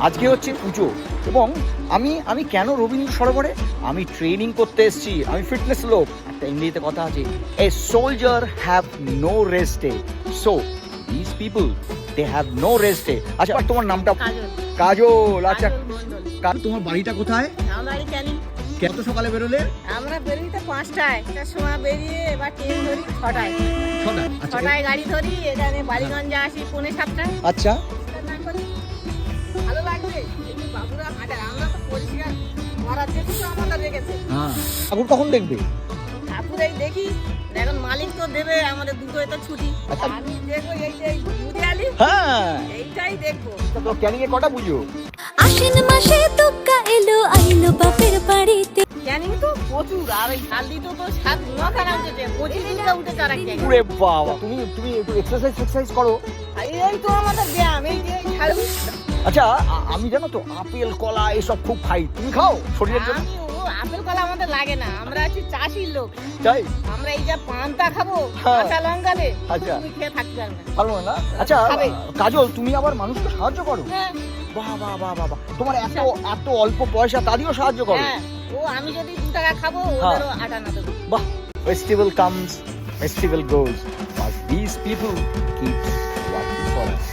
আজকে হচ্ছে পুজো এবং আমি কেন রবীন্দ্র সরোবরে আমি ট্রেনিং করতে এসেছি, আমি ফিটনেস লোক। একটা ইংরেজিতে কথা আছে, a soldier have no rest day, so this people they have no rest day. আচ্ছা তোমার নামটা? কাজল। আচ্ছা তোমার বাড়িটা কোথায়? আমার বাড়ি ক্যানিং। কত সকালে বেরোলে? আমরা বেরিয়ে তো 5টায়, একটার সময় বেরিয়ে এবার ট্রেন ধরি 6টায়। আচ্ছা 6টায় গাড়ি ধরি, এখানে বালিগঞ্জে আসি 6:45টায়। আচ্ছা ভালো লাগবে এই যে বাবুরা হাঁটে, আমরা তো পরিষ্কার করার জন্য আমাদের রেখেছে। হ্যাঁ ঠাকুর কখন দেখবে? ঠাকুর এই দেখি, এখন মালিক তো দেবে, আমাদের দুটোই তো ছুটি। আমি দেখবো এই যে মুদিয়ালি, হ্যাঁ এইটাই দেখবো। তো ক্যানিং এ কটা পুজো? আশ্বিন মাসে তুক্কা এলো আইলো বাপের বাড়িতে। ক্যানিং তো প্রচুর, আর এই হালদিতে তো 7 নখানা উঠেছে, 25 দিনটা উঠেছে আর এক জায়গায়। পুরে বাবা, তুমি একটু এক্সারসাইজ করো। এই তো আমাদের ব্যায়াম, এই যে ছাড়ু। আচ্ছা আমি জানো তো আপেল কলা এসব খুব খাই, তুমি খাও শরীরের জন্য? আমি ও আপেল কলা আমাদের লাগে না, আমরা আছি চাষির লোক। তাই? আমরা এই যে পান্তা খাবো, হ্যাঁ। কাঁচা লঙ্কা দে, আচ্ছা। তুমি খেয়ে থাকতে পারবে না। ভালো না? আচ্ছা খাবে। কাজল, তুমি আবার মানুষকে সাহায্য করো? হ্যাঁ বাহ বাহ বাহ বাহ বাহ। তোমার এত অল্প পয়সা, তা দিয়েও সাহায্য করো? হ্যাঁ, ও আমি যদি 2 টাকা খাবো, হ্যাঁ। ওদেরও 8 আনা দেবো। বাহ। Festival comes, festival goes, but these people keep working for us.